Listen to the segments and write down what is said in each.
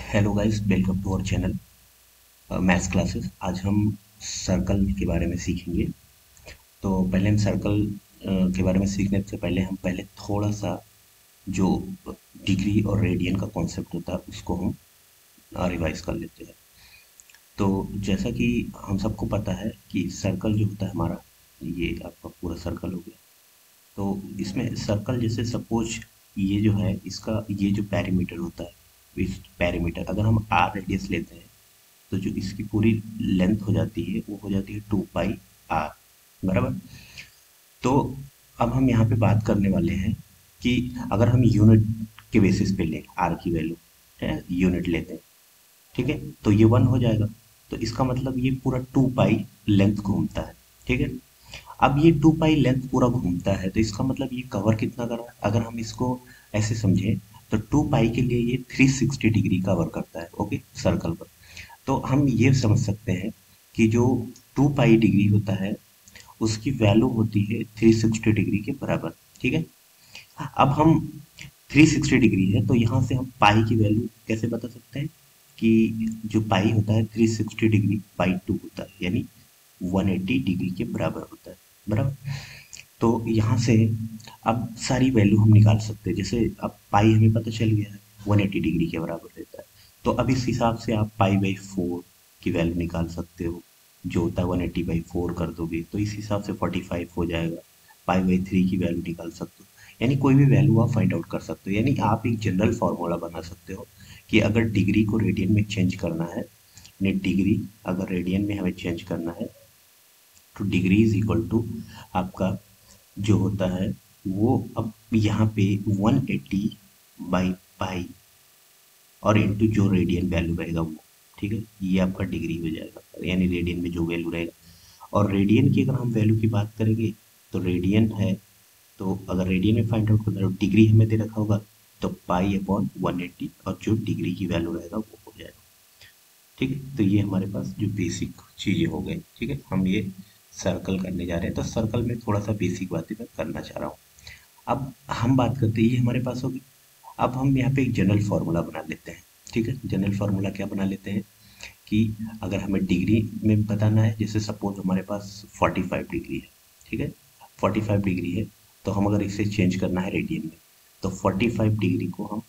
Hello guys, welcome to our channel maths classes. आज हम circle के बारे में सीखेंगे। तो पहले हम सर्कल के बारे में सीखने से पहले हम पहले थोड़ा सा जो डिग्री और रेडियन का कॉन्सेप्ट होता है उसको हम रिवाइज कर लेते हैं। तो जैसा कि हम सबको पता है कि सर्कल जो होता है हमारा, ये आपका पूरा सर्कल हो गया। तो इसमें सर्कल जैसे सपोज ये जो है इसका ये जो पेरीमीटर होता है, इस पेरीमीटर अगर हम आर रेडियस लेते हैं तो जो इसकी पूरी लेंथ हो जाती है वो हो जाती है 2 पाई आर, बराबर। तो अब हम यहाँ पे बात करने वाले हैं कि अगर हम यूनिट के बेसिस पे लें आर की वैल्यू, है यूनिट लेते हैं, ठीक है, तो ये 1 हो जाएगा। तो इसका मतलब ये पूरा 2 पाई लेंथ घूमता है, ठीक है। अब ये 2 पाई लेंथ पूरा घूमता है तो इसका मतलब ये कवर कितना कर रहा है, अगर हम इसको ऐसे समझें तो 2 पाई के लिए ये 360 डिग्री कवर करता है, ओके, सर्कल पर। तो हम ये समझ सकते हैं कि जो 2 पाई डिग्री होता है उसकी वैल्यू होती है 360 डिग्री के बराबर, ठीक है। अब हम 360 डिग्री है तो यहाँ से हम पाई की वैल्यू कैसे बता सकते हैं कि जो पाई होता है 360 डिग्री बाई 2 होता है, यानी 180 डिग्री के बराबर होता है, बराबर। तो यहाँ से अब सारी वैल्यू हम निकाल सकते हैं। जैसे अब पाई हमें पता चल गया है 180 डिग्री के बराबर रहता है। तो अब इस हिसाब से आप पाई/4 की वैल्यू निकाल सकते हो। जो होता है 180/4 कर दोगे तो इस हिसाब से 45 हो जाएगा। पाई/3 की वैल्यू निकाल सकते हो, यानी कोई भी वैल्यू आप फाइंड आउट कर सकते हो। यानी आप एक जनरल फार्मूला बना सकते हो कि अगर डिग्री को रेडियन में चेंज करना है, यानी डिग्री अगर रेडियन में हमें चेंज करना है तो डिग्री इज इक्वल टू आपका जो होता है वो अब यहाँ पे 180/पाई और इंटू जो रेडियन वैल्यू रहेगा वो, ठीक है, ये आपका डिग्री हो जाएगा, यानी रेडियन में जो वैल्यू रहेगा। और रेडियन की अगर हम वैल्यू की बात करेंगे तो रेडियन है, तो अगर रेडियन में फाइंड आउट करना है तो डिग्री हमें दे रखा होगा, तो पाई/180 और जो डिग्री की वैल्यू रहेगा वो हो जाएगा, ठीक है। तो ये हमारे पास जो बेसिक चीजें हो गई, ठीक है। हम ये सर्कल करने जा रहे हैं तो सर्कल में थोड़ा सा बेसिक बातें मैं करना चाह रहा हूँ। अब हम बात करते हैं ये हमारे पास होगी। अब हम यहाँ पे एक जनरल फार्मूला बना लेते हैं, ठीक है। जनरल फार्मूला क्या बना लेते हैं कि अगर हमें डिग्री में बताना है, जैसे सपोज हमारे पास 45 डिग्री है, ठीक है, 45 डिग्री है, तो हम अगर इसे चेंज करना है रेडियन में तो 45 डिग्री को हम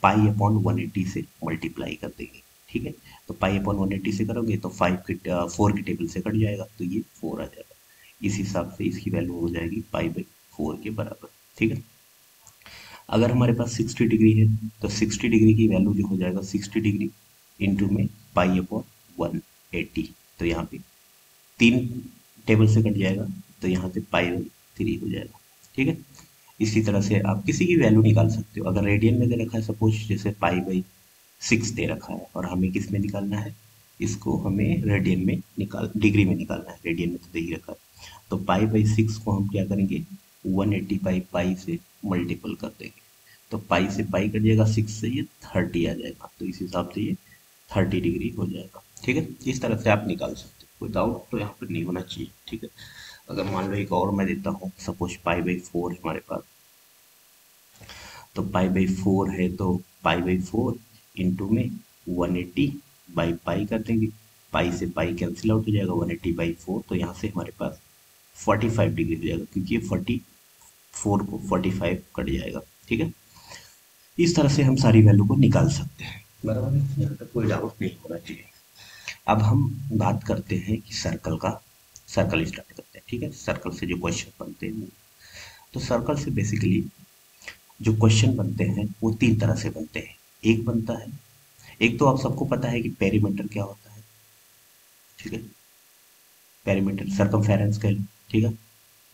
पाई/180 से मल्टीप्लाई कर देंगे, ठीक है। तो पाई/180 से करोगे तो 4 की टेबल से कट जाएगा तो ये 4 आ जाएगा। इस हिसाब से इसकी वैल्यू हो जाएगी पाई/4 के बराबर, ठीक है। अगर हमारे पास 60 डिग्री है तो 60 डिग्री की वैल्यू जो हो जाएगा 60 डिग्री इंटू में पाई/180, तो यहाँ पे 3 टेबल से कट जाएगा तो यहाँ से पाई/3 हो जाएगा, ठीक है। इसी तरह से आप किसी की वैल्यू निकाल सकते हो। अगर रेडियन में दे रखा है सपोज जैसे पाई/6 दे रखा है और हमें किस में निकालना है, इसको हमें रेडियन में निकाल डिग्री में निकालना है, रेडियन में तो दे ही रखा है। तो पाई/6 को हम क्या करेंगे, 180/पाई से मल्टीपल कर देंगे, तो पाई से पाई कट जाएगा, 6 से ये 30 आ जाएगा, तो इस हिसाब से ये 30 डिग्री हो जाएगा, ठीक है। इस तरह से आप निकाल सकते हो, कोई डाउट तो यहाँ पर नहीं होना चाहिए, ठीक है। अगर मान लो एक और मैं देता हूँ, सपोज पाई/4 है हमारे पास, तो पाई/4 है तो पाई/4 इंटू में 180/पाई कर देंगे, पाई से पाई कैंसिल आउट हो जाएगा, 180/4, तो यहाँ से हमारे पास 45 डिग्री हो जाएगा, क्योंकि ये 44 को 45 कट जाएगा, ठीक है। इस तरह से हम सारी वैल्यू को निकाल सकते हैं, बराबर है, यहाँ तक कोई डाउट नहीं होना चाहिए। अब हम बात करते हैं कि सर्कल स्टार्ट करते हैं, ठीक है। सर्कल से जो क्वेश्चन बनते हैं तो सर्कल से बेसिकली जो क्वेश्चन बनते हैं वो 3 तरह से बनते हैं। एक बनता है, एक तो आप सबको पता है कि पेरीमीटर क्या होता है, ठीक है। पेरीमीटर सर्कमफेरेंस का, ठीक है।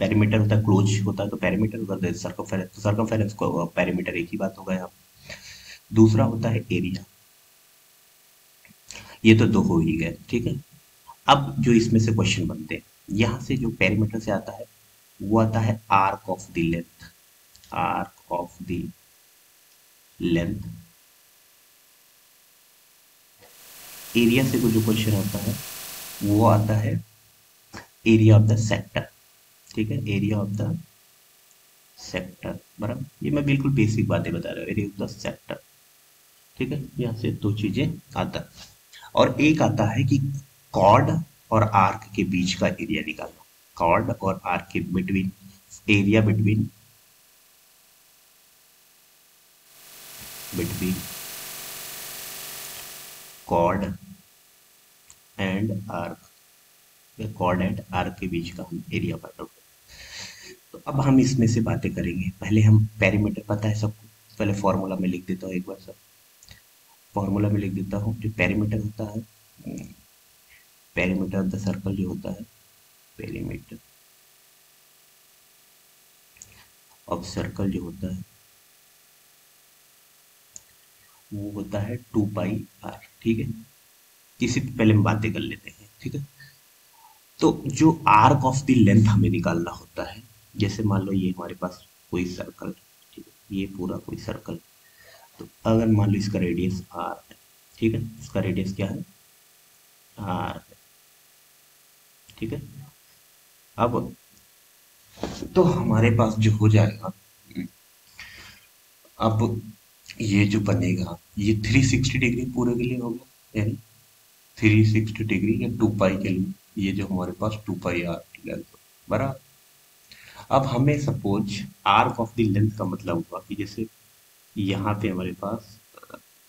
पेरीमीटर होता है क्लोज होता है तो पेरीमीटर होता है, सर्कमफेरेंस तो सर्कमफेरेंस को पेरीमीटर एक ही बात होगा यहाँ पे। दूसरा होता है एरिया, ये तो दो हो ही गए, ठीक है। अब जो इसमें से क्वेश्चन बनते हैं, यहाँ से जो पेरीमीटर से आता है वो आता है arc of the length, arc of the length. Area से जो क्वेश्चन आता है वो आता है एरिया ऑफ द सेक्टर, ठीक है, एरिया ऑफ द सेक्टर, बराबर। ये मैं बिल्कुल बेसिक बातें बता रहा हूँ, एरिया ऑफ द सेक्टर, ठीक है, यहाँ से दो चीजें आता है। और एक आता है कि कॉर्ड और आर्क के बीच का एरिया निकालना। कॉर्ड और आर्क के between, area between, between chord and arc, chord and arc के बीच का हम एरिया फाइंड आउट करें। तो अब हम इसमें से बातें करेंगे। पहले हम पेरीमीटर, पता है सबको, पहले फॉर्मूला में लिख देता हूँ एक बार सब। फॉर्मूला में लिख देता हूँ। जो पेरीमीटर होता है, पेरीमीटर ऑफ द सर्कल जो होता है, पेरीमीटर ऑफ सर्कल जो होता है वो होता है 2 पाई आर। ठीक है, इसी पे पहले हम बातें कर लेते हैं। ठीक है, तो जो आर्क ऑफ द लेंथ हमें निकालना होता है, जैसे मान लो ये हमारे पास कोई सर्कल, ठीक है, ये पूरा कोई सर्कल। तो अगर मान लो इसका रेडियस आर है, ठीक है, इसका रेडियस क्या है, आर है। ठीक है, अब तो हमारे पास जो हो जाएगा, अब ये जो बनेगा ये 360 डिग्री पूरे के लिए होगा, यानी 360 डिग्री या 2 पाई के लिए ये जो हमारे पास 2 पाई आर लेंथ बराबर। अब हमें suppose arc of the length का मतलब हुआ कि जैसे यहाँ पे हमारे पास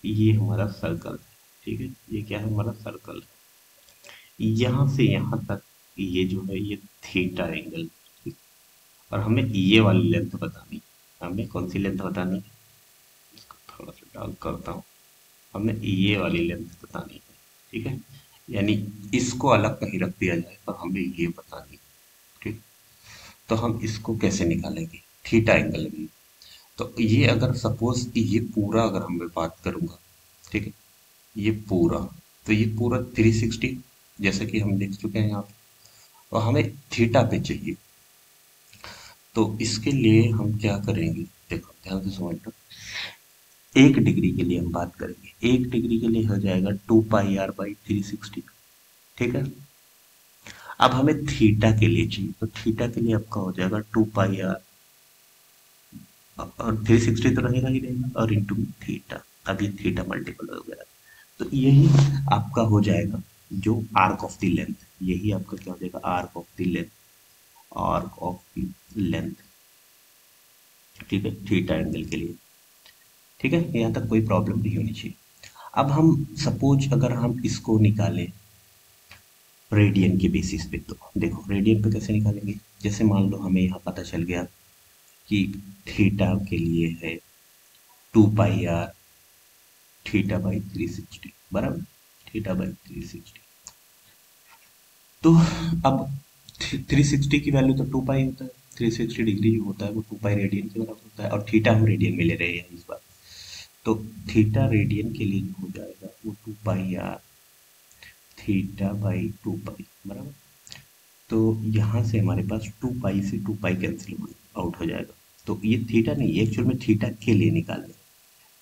ये हमारा सर्कल है। ठीक है, ये क्या है, हमारा सर्कल है। यहाँ से यहाँ तक ये जो है ये थीटा एंगल। ठीक, और हमें ये वाली लेंथ बतानी है। हमें कौन सी लेंथ बतानी है, इसको थोड़ा सा डाउन करता हूँ। हमें ये वाली लेंथ बतानी है। ठीक है, यानी इसको अलग कहीं रख दिया जाए और हमें ये बतानी है। ठीक, तो हम इसको कैसे निकालेंगे, थीटा एंगल में। तो ये अगर सपोज ये पूरा अगर हम मैं बात करूंगा, ठीक है, ये पूरा, तो ये पूरा 360 जैसे कि हम देख चुके हैं यहाँ पे, और हमें थीटा पे चाहिए। तो इसके लिए हम क्या करेंगे, देखो ध्यान से समझना। 1 डिग्री के लिए हम बात करेंगे, 1 डिग्री के लिए हो जाएगा 2 पाई आर बाई 360। ठीक है, अब हमें थीटा के लिए चाहिए, तो थीटा के लिए आपका हो जाएगा 2 पाई आर, और 360 तो रहेगा ही रहेगा, और इंटू थीटा। अब ये थीटा मल्टीपल हो गया। तो यही आपका हो जाएगा जो आर्क ऑफ द लेंथ, यही आपका क्या हो जाएगा, arc of the length, arc of the length. ठीक है, थीटा एंगल के लिए। ठीक है, यहाँ तक कोई प्रॉब्लम नहीं होनी चाहिए। अब हम सपोज अगर हम इसको निकालें रेडियन के बेसिस पे, तो देखो रेडियन पे कैसे निकालेंगे। जैसे मान लो हमें यहाँ पता चल गया कि थीटा के लिए है 2 पाई आर, थीटा बाई 360 बराबर, थीटा बाई 360। तो अब 360 की वैल्यू तो 2 पाई होता है, 360 डिग्री जो होता है वो 2 पाई रेडियन के बराबर होता है, और थीटा हम रेडियन में ले रहे हैं इस बार। तो थीटा रेडियन के लिए जो हो जाएगा वो 2 पाई आर, थीटा बाई 2 पाई बराबर। तो यहाँ से हमारे पास 2 पाई से 2 पाई कैंसिल आउट हो जाएगा। तो ये थीटा नहीं, एक्चुअल में थीटा के लिए निकालना है।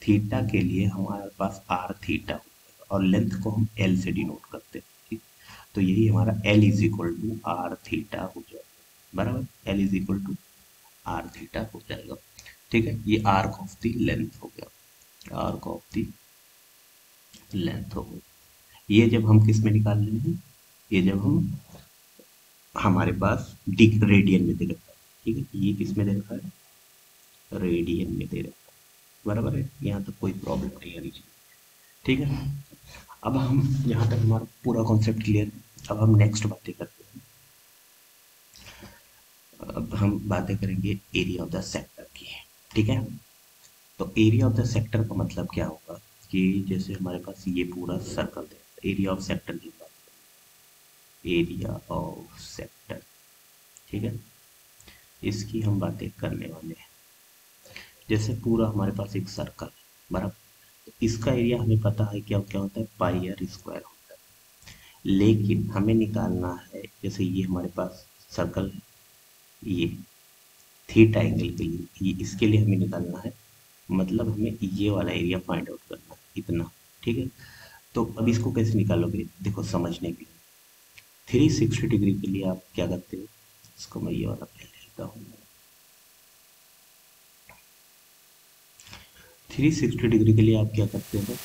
थीटा के लिए हमारे पास आर थीटा हो जाएगा, और लेंथ को हम एल से डिनोट करते हैं। ठीक, तो यही हमारा L is equal to R theta हो जाएगा बराबर, L is equal to R theta हो जाएगा। ठीक है, ये आर्क ऑफ द लेंथ हो गया, आर्क ऑफ द लेंथ हो गया। ये जब हम किस में निकाल रहे हैं, ये जब हम हमारे पास डिग रेडियन में दे रखा है। ठीक है, ये किस में दे रखा है, रेडियन में दे रखा है बराबर है। यहाँ तक कोई प्रॉब्लम नहीं आनी चाहिए। ठीक है, अब हम यहाँ तक हमारा पूरा कॉन्सेप्ट क्लियर है। अब हम नेक्स्ट बातें करते हैं। अब हम बातें करेंगे एरिया ऑफ द सेक्टर की। ठीक है, तो एरिया ऑफ द सेक्टर का मतलब क्या होगा कि जैसे हमारे पास ये पूरा सर्कल है, एरिया ऑफ सेक्टर की बात करें, एरिया ऑफ सेक्टर। ठीक है, इसकी हम बातें करने वाले हैं। जैसे पूरा हमारे पास एक सर्कल है बराबर, तो इसका एरिया हमें पता है क्या क्या होता है, पाई आर स्क्वायर होता है। लेकिन हमें निकालना है, जैसे ये हमारे पास सर्कल है, ये थीटा एंगल के लिए, ये इसके लिए हमें निकालना है, मतलब हमें ये वाला एरिया फाइंड आउट करना है, इतना। ठीक है, तो अब इसको कैसे निकालोगे, देखो समझने के लिए 360 डिग्री के लिए आप क्या करते हो, इसको मैं ये वाला पहले लेता हूँ। 360 डिग्री के लिए आप क्या करते हो,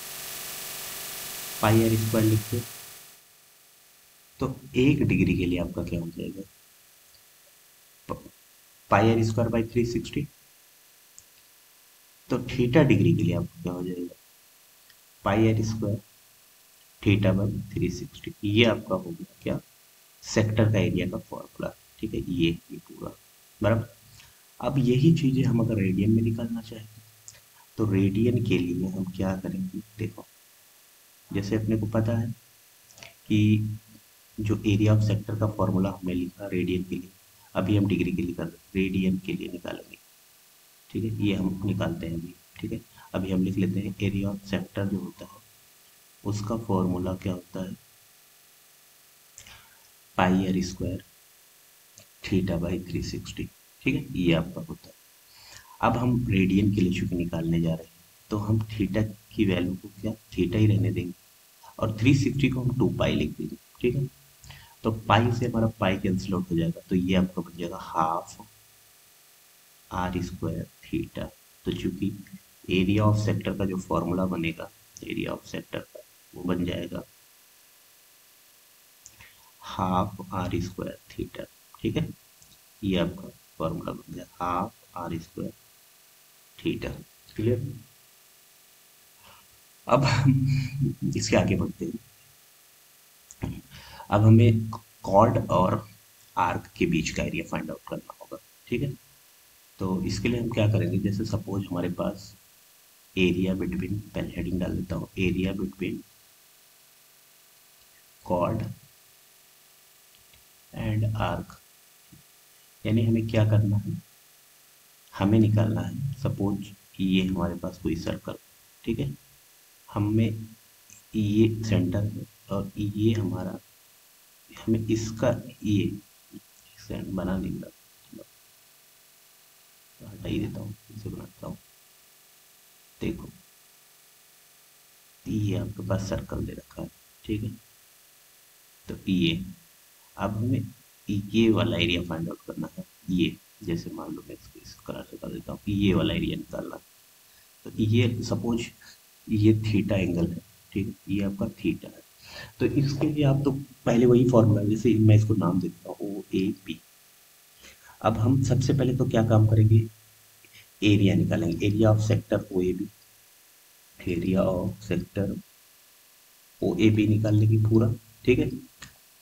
पाई आर स्क्वायर लिखते हो। तो 1 डिग्री के लिए आपका क्या हो जाएगा, पाई आर स्क्वायर बाई 360। तो थीटा डिग्री के लिए आपका क्या हो जाएगा, पाई आर स्क्वायर थीटा बाई 360। ये आपका हो गया क्या, सेक्टर का एरिया का फॉर्मूला। ठीक है, ये पूरा बराबर। अब यही चीजें हम अगर रेडियन में निकालना चाहें तो रेडियन के लिए हम क्या करेंगे, देखो जैसे अपने को पता है कि जो एरिया ऑफ सेक्टर का फॉर्मूला हमने लिखा रेडियन के लिए, अभी हम डिग्री के लिए कर रहे हैं, रेडियन के लिए निकालेंगे। ठीक है, ये हम निकालते हैं अभी। ठीक है, अभी हम लिख लेते हैं एरिया ऑफ सेक्टर जो होता है उसका फॉर्मूला क्या होता है, पाई आर स्क्वायर थीटा बाई 360। ठीक है, ये आपका होता है। अब हम रेडियन के लिए चूंकि निकालने जा रहे हैं तो हम थीटा की वैल्यू को क्या थीटा ही रहने देंगे, और 360 को हम 2 पाई लिख देंगे। ठीक है, तो पाई से हमारा पाई कैंसिल आउट हो जाएगा, तो ये आपका बन जाएगा हाफ आर स्क्वायर थीटा। तो चूंकि एरिया ऑफ सेक्टर का जो फॉर्मूला बनेगा, एरिया ऑफ सेक्टर का वो बन जाएगा हाफ आर स्क्वायर थीटा। ठीक है, ये आपका फॉर्मूला बन गया half R square theta. Clear. अब हम इसके आगे बढ़ते हैं। अब हमें कॉर्ड और आर्क के बीच का एरिया फाइंड आउट करना होगा। ठीक है, तो इसके लिए हम क्या करेंगे, जैसे सपोज हमारे पास एरिया बिटवीन, पहले हेडिंग डाल देता हूँ, area between chord and arc. यानी हमें क्या करना है, हमें निकालना है सपोज ये हमारे पास कोई सर्कल। ठीक है, हमें ये सेंटर है और ये हमारा, हमें इसका ये बना नहीं रहा, चलो हटा ही देता हूँ, इसे बनाता हूँ। देखो ये आपके पास सर्कल दे रखा है। ठीक है, तो ये अब हमें ये वाला एरिया फाइंड आउट करना है। ये जैसे मान लो मैं इसको इस कलर से कर देता हूँ, ये वाला एरिया निकालना है। तो ये सपोज ये थीटा एंगल है। ठीक है, ये आपका थीटा है। तो इसके लिए आप तो पहले वही फॉर्मूला, जैसे मैं इसको नाम देता हूँ ओ ए बी। अब हम सबसे पहले तो क्या काम करेंगे, एरिया निकालेंगे, area of sector O A B. Area of sector O A B निकाल लेंगे पूरा। ठीक है,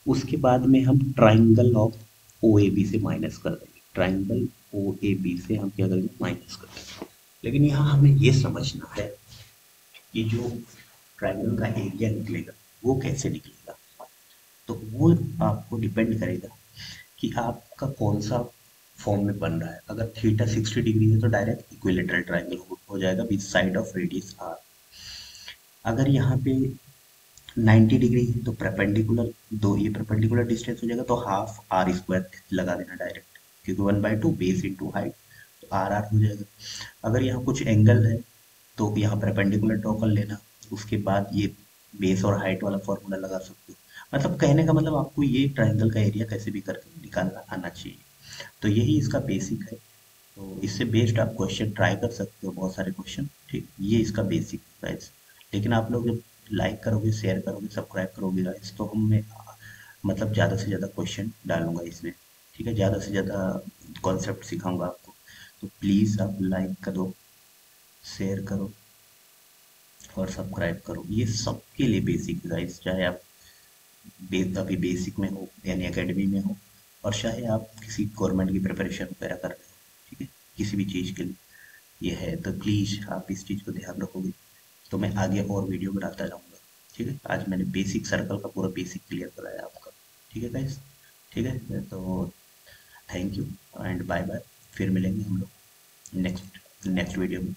उसके बाद में हम triangle of O A B से माइनस कर देंगे, ट्राइंगल ओ ए बी से हम क्या करेंगे, माइनस कर देंगे। लेकिन यहाँ हमें ये समझना है कि जो ट्राइंगल का एरिया निकलेगा वो कैसे निकलेगा। तो वो आपको डिपेंड करेगा कि आपका कौन सा फॉर्म में बन रहा है। अगर थीटा 60 डिग्री है तो डायरेक्ट इक्विलेटरल ट्राइंगल हो जाएगा with side of radius R. अगर यहाँ पे 90 डिग्री है तो परपेंडिकुलर, दो ये परपेंडिकुलर डिस्टेंस हो जाएगा, तो हाफ आर स्क्वायर लगा देना डायरेक्ट, क्योंकि 1/2 बेस इंटू हाइट, तो आर आर हो जाएगा। अगर यहाँ कुछ एंगल है तो यहाँ परपेंडिकुलर ड्रॉ कर लेना, उसके बाद ये बेस और हाइट वाला फॉर्मूला लगा सकते हो। मतलब कहने का मतलब आपको ये ट्राइंगल का एरिया कैसे भी करके निकालना आना चाहिए। तो यही इसका बेसिक है। तो इससे बेस्ड आप क्वेश्चन ट्राई कर सकते हो, बहुत सारे क्वेश्चन। ठीक, ये इसका बेसिक है गाइस। लेकिन आप लोग जब लाइक करोगे, शेयर करोगे, सब्सक्राइब करोगे गाइस, तो हम मैं मतलब ज़्यादा से ज़्यादा क्वेश्चन डालूंगा इसमें। ठीक है, ज़्यादा से ज़्यादा कॉन्सेप्ट सिखाऊंगा आपको। तो प्लीज़ आप लाइक करो, शेयर करो और सब्सक्राइब करो। ये सबके लिए बेसिक है गाइस, चाहे आप अभी बेसिक में हो यानी एकेडमी में हो, और चाहे आप किसी गवर्नमेंट की प्रिपरेशन वगैरह कर रहे हो। ठीक है, किसी भी चीज़ के लिए ये है, तो प्लीज़ आप इस चीज़ को ध्यान रखोगे तो मैं आगे और वीडियो बनाता जाऊँगा। ठीक है, आज मैंने बेसिक सर्कल का पूरा बेसिक क्लियर कराया आपका। ठीक है गाइस, ठीक है, तो thank you and bye bye. फिर मिलेंगे हम लोग नेक्स्ट नेक्स्ट वीडियो में।